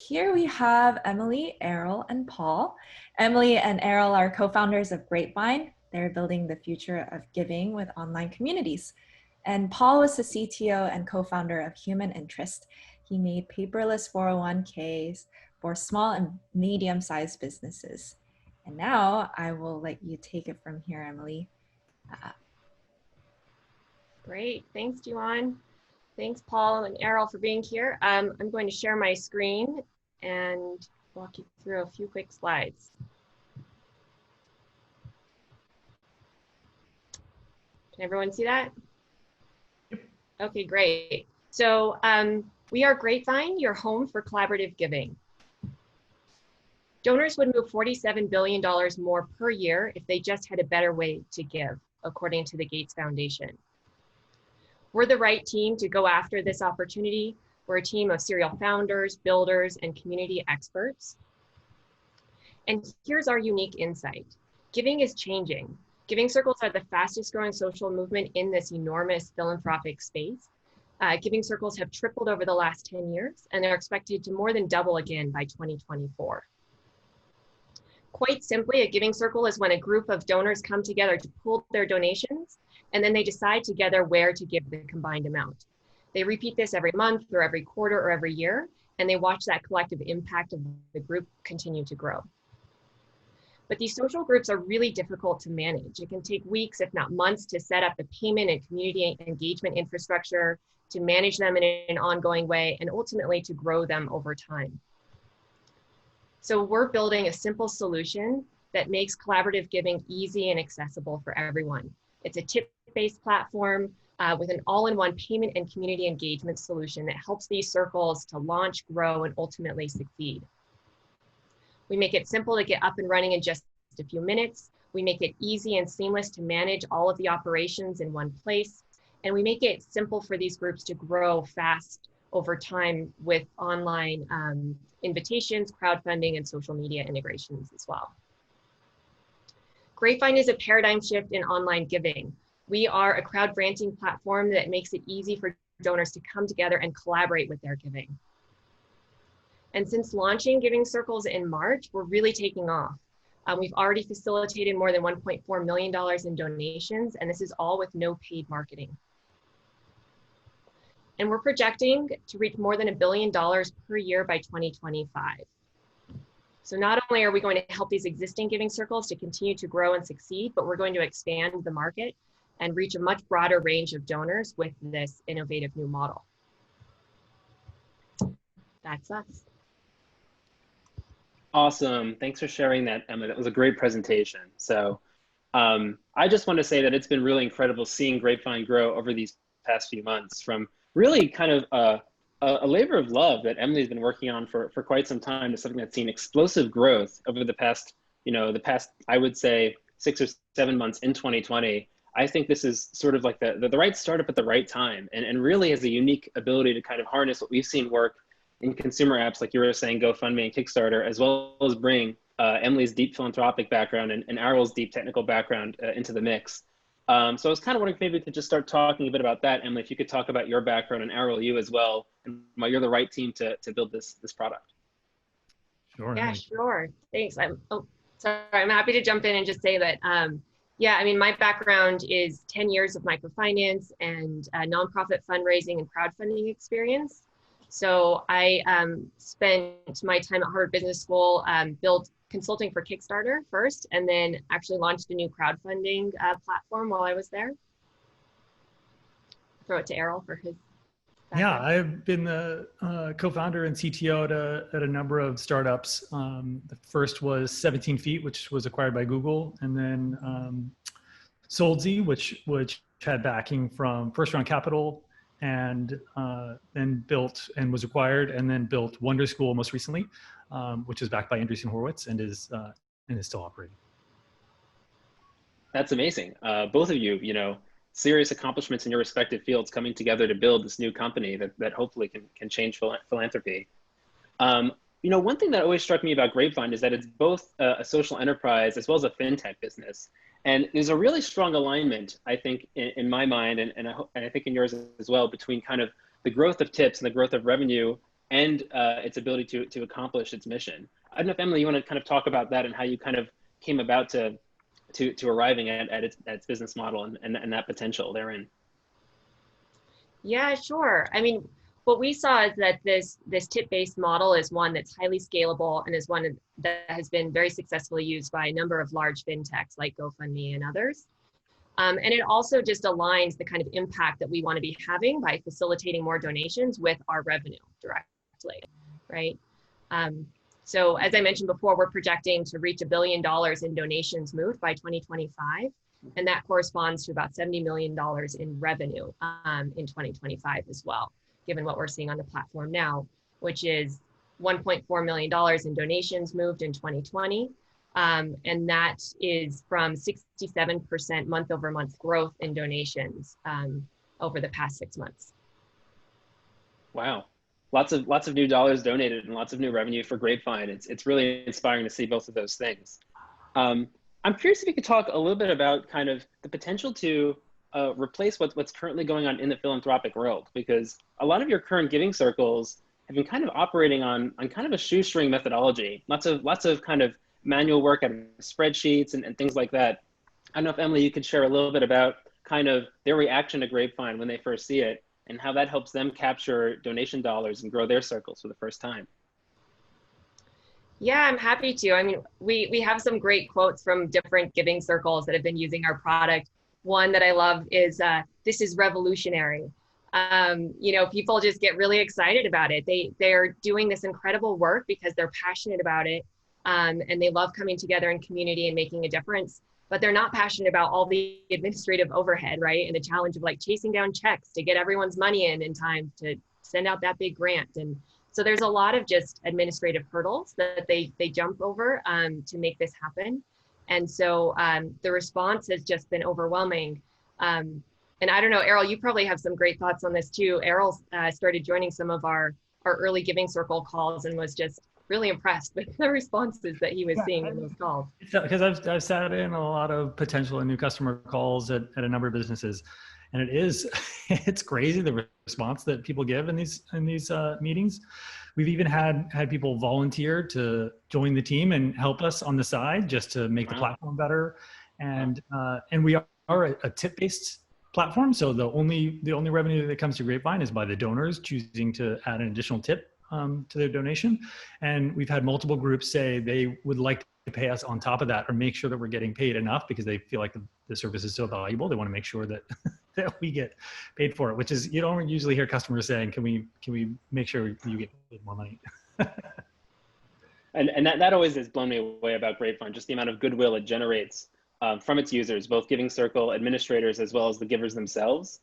Here we have Emily, Errol, and Paul. Emily and Errol are co-founders of Grapevine. They're building the future of giving with online communities. And Paul was the CTO and co-founder of Human Interest. He made paperless 401ks for small and medium-sized businesses. And now I will let you take it from here, Emily. Great, thanks, Juan. Thanks, Paul and Errol, for being here. I'm going to share my screen and walk you through a few quick slides. Can everyone see that? Okay, great. So we are Grapevine, your home for collaborative giving. Donors would move $47 billion more per year if they just had a better way to give, according to the Gates Foundation. We're the right team to go after this opportunity. We're a team of serial founders, builders, and community experts. And here's our unique insight. Giving is changing. Giving circles are the fastest growing social movement in this enormous philanthropic space. Giving circles have tripled over the last 10 years, and they're expected to more than double again by 2024. Quite simply, a giving circle is when a group of donors come together to pool their donations, and then they decide together where to give the combined amount. They repeat this every month or every quarter or every year, and they watch that collective impact of the group continue to grow. But these social groups are really difficult to manage. It can take weeks, if not months, to set up the payment and community engagement infrastructure, to manage them in an ongoing way, and ultimately to grow them over time. So we're building a simple solution that makes collaborative giving easy and accessible for everyone. It's a tip-based platform with an all-in-one payment and community engagement solution that helps these circles to launch, grow, and ultimately succeed. We make it simple to get up and running in just a few minutes. We make it easy and seamless to manage all of the operations in one place. And we make it simple for these groups to grow fast over time with online invitations, crowdfunding, and social media integrations as well. Grapevine is a paradigm shift in online giving. We are a crowd granting platform that makes it easy for donors to come together and collaborate with their giving. And since launching Giving Circles in March, we're really taking off. We've already facilitated more than $1.4 million in donations, and this is all with no paid marketing. And we're projecting to reach more than $1 billion per year by 2025. So not only are we going to help these existing giving circles to continue to grow and succeed, but we're going to expand the market and reach a much broader range of donors with this innovative new model. That's us. Awesome. Thanks for sharing that, Emma. That was a great presentation. So I just want to say that it's been really incredible seeing Grapevine grow over these past few months from really kind of a labor of love that Emily's been working on for quite some time to something that's seen explosive growth over the past, I would say 6 or 7 months in 2020. I think this is sort of like the right startup at the right time and really has a unique ability to kind of harness what we've seen work in consumer apps, like you were saying, GoFundMe and Kickstarter, as well as bring Emily's deep philanthropic background and Errol's deep technical background into the mix. So I was kind of wondering maybe to just start talking a bit about that, Emily, if you could talk about your background and Errol, you as well, and why you're the right team to build this product. Sure. Yeah, sure. Thanks. I'm happy to jump in and just say that, yeah, I mean, my background is 10 years of microfinance and nonprofit fundraising and crowdfunding experience. So I spent my time at Harvard Business School, built consulting for Kickstarter first, and then actually launched a new crowdfunding platform while I was there. Throw it to Errol for his background. Yeah, I've been the co-founder and CTO at a number of startups. The first was 17 Feet, which was acquired by Google, and then Soldsy, which had backing from first round capital, and then built and was acquired, and then built Wonder School most recently, which is backed by Andreessen Horowitz and is still operating. That's amazing. Both of you, serious accomplishments in your respective fields coming together to build this new company that hopefully can change philanthropy. One thing that always struck me about Grapevine is that it's both a social enterprise as well as a fintech business. And there's a really strong alignment, I think, in my mind, and I think in yours as well, between kind of the growth of tips and the growth of revenue and its ability to accomplish its mission. I don't know if Emily, you want to kind of talk about that and how you kind of came about to arriving at its business model and that potential therein. Yeah, sure. I mean, what we saw is that this tip-based model is one that's highly scalable and is one that has been very successfully used by a number of large fintechs like GoFundMe and others. And it also just aligns the kind of impact that we want to be having by facilitating more donations with our revenue directly, right? So as I mentioned before, we're projecting to reach $1 billion in donations moved by 2025. And that corresponds to about $70 million in revenue in 2025 as well, given what we're seeing on the platform now, which is $1.4 million in donations moved in 2020. And that is from 67% month over month growth in donations over the past 6 months. Wow. Lots of new dollars donated and lots of new revenue for Grapevine. It's really inspiring to see both of those things. I'm curious if you could talk a little bit about kind of the potential to replace what's currently going on in the philanthropic world, because a lot of your current giving circles have been kind of operating on kind of a shoestring methodology, lots of kind of manual work out of spreadsheets and things like that. I don't know if Emily, you could share a little bit about kind of their reaction to Grapevine when they first see it and how that helps them capture donation dollars and grow their circles for the first time. Yeah, I'm happy to. I mean, we have some great quotes from different giving circles that have been using our product. One that I love is, "This is revolutionary." You know, people just get really excited about it. They're doing this incredible work because they're passionate about it, and they love coming together in community and making a difference. But they're not passionate about all the administrative overhead, right? And the challenge of like chasing down checks to get everyone's money in time to send out that big grant. And so there's a lot of just administrative hurdles that they jump over to make this happen. And so the response has just been overwhelming. And I don't know, Errol, you probably have some great thoughts on this too. Errol started joining some of our early giving circle calls and was just really impressed with the responses that he was seeing in those calls. Because I've sat in a lot of potential and new customer calls at a number of businesses, and it's crazy the response that people give in these meetings. We've even had people volunteer to join the team and help us on the side just to make the platform better, and we are a tip-based platform, so the only revenue that comes to Grapevine is by the donors choosing to add an additional tip to their donation. And we've had multiple groups say they would like to pay us on top of that or make sure that we're getting paid enough because they feel like the service is so valuable. They want to make sure that that we get paid for it, which is, you don't usually hear customers saying, can we make sure you get paid more money? And that always has blown me away about Grapevine, just the amount of goodwill it generates from its users, both Giving Circle administrators as well as the givers themselves,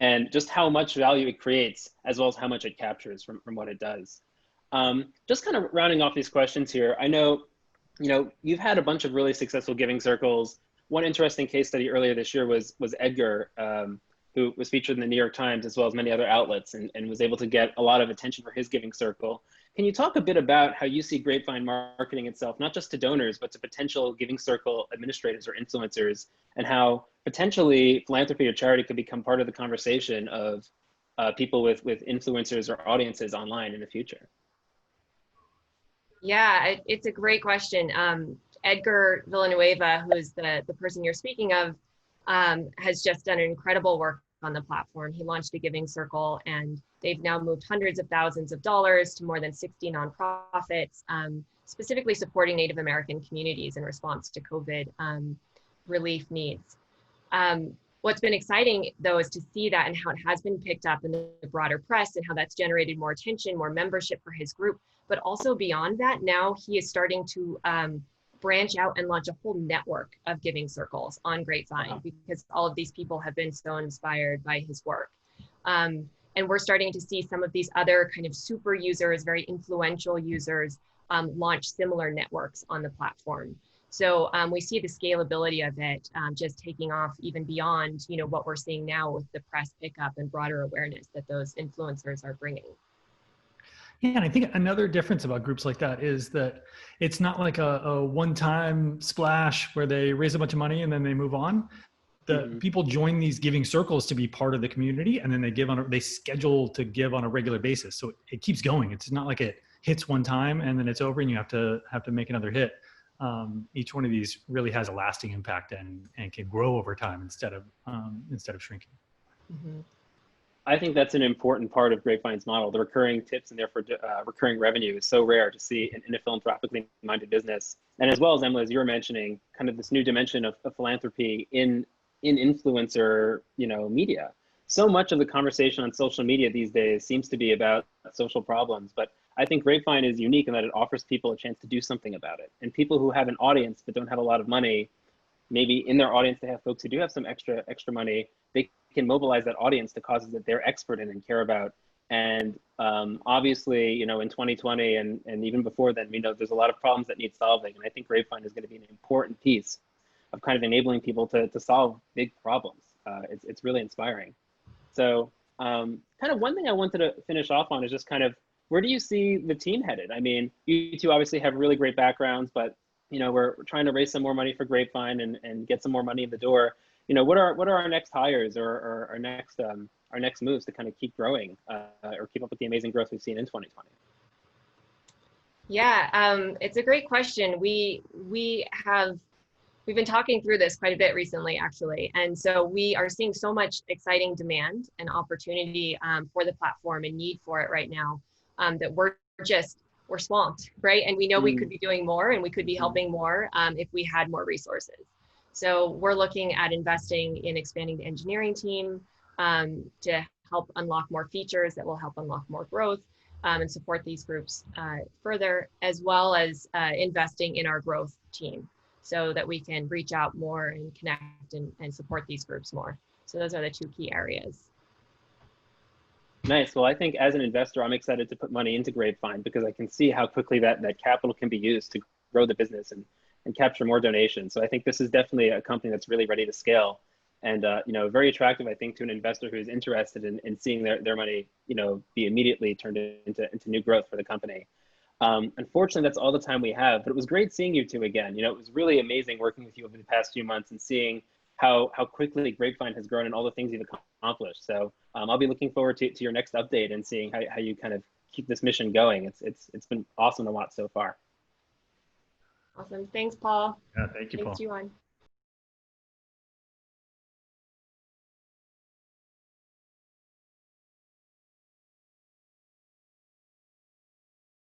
and just how much value it creates as well as how much it captures from what it does. Just kind of rounding off these questions here, I know, you've had a bunch of really successful giving circles. One interesting case study earlier this year was Edgar, who was featured in the New York Times as well as many other outlets and was able to get a lot of attention for his giving circle. Can you talk a bit about how you see Grapevine marketing itself, not just to donors, but to potential giving circle administrators or influencers, and how potentially philanthropy or charity could become part of the conversation of people with influencers or audiences online in the future? Yeah, it's a great question. Edgar Villanueva, who's the person you're speaking of, has just done incredible work on the platform. He launched a giving circle and they've now moved hundreds of thousands of dollars to more than 60 nonprofits, specifically supporting Native American communities in response to COVID relief needs. What's been exciting though is to see that and how it has been picked up in the broader press and how that's generated more attention, more membership for his group. But also beyond that, now he is starting to branch out and launch a whole network of giving circles on Grapevine because all of these people have been so inspired by his work. And we're starting to see some of these other kind of super users, very influential users, launch similar networks on the platform. So we see the scalability of it just taking off even beyond, what we're seeing now with the press pickup and broader awareness that those influencers are bringing. Yeah, and I think another difference about groups like that is that it's not like a one-time splash where they raise a bunch of money and then they move on. people join these giving circles to be part of the community, and then they schedule to give on a regular basis. So it keeps going. It's not like it hits one time and then it's over and you have to make another hit. Each one of these really has a lasting impact and can grow over time instead of shrinking. Mm-hmm. I think that's an important part of Grapevine's model. The recurring tips and therefore recurring revenue is so rare to see in a philanthropically minded business. And as well as Emily, as you were mentioning, kind of this new dimension of philanthropy in influencer, media. So much of the conversation on social media these days seems to be about social problems, but I think Grapevine is unique in that it offers people a chance to do something about it. And people who have an audience but don't have a lot of money, maybe in their audience they have folks who do have some extra money, they can mobilize that audience to causes that they're expert in and care about. And obviously, in 2020 and even before then, there's a lot of problems that need solving. And I think Grapevine is going to be an important piece of kind of enabling people to solve big problems. It's really inspiring. So kind of one thing I wanted to finish off on is just kind of, where do you see the team headed? I mean, you two obviously have really great backgrounds, but we're trying to raise some more money for Grapevine and get some more money in the door. What are our next hires or our next moves to kind of keep growing or keep up with the amazing growth we've seen in 2020? Yeah, it's a great question. We've been talking through this quite a bit recently, actually. And so we are seeing so much exciting demand and opportunity for the platform and need for it right now that we're swamped, right? And we know we could be doing more and we could be helping more if we had more resources. So we're looking at investing in expanding the engineering team to help unlock more features that will help unlock more growth and support these groups further, as well as investing in our growth team so that we can reach out more and connect and support these groups more. So those are the two key areas. Nice. Well, I think as an investor, I'm excited to put money into Grapevine because I can see how quickly that capital can be used to grow the business and capture more donations. So I think this is definitely a company that's really ready to scale and, very attractive, I think, to an investor who's interested in seeing their money, be immediately turned into new growth for the company. Unfortunately, that's all the time we have, but it was great seeing you two again. It was really amazing working with you over the past few months and seeing how quickly Grapevine has grown and all the things you've accomplished. So I'll be looking forward to your next update and seeing how you kind of keep this mission going. It's been awesome to watch so far. Awesome. Thanks, Paul. Yeah, thank you, Paul. Thanks, Juan.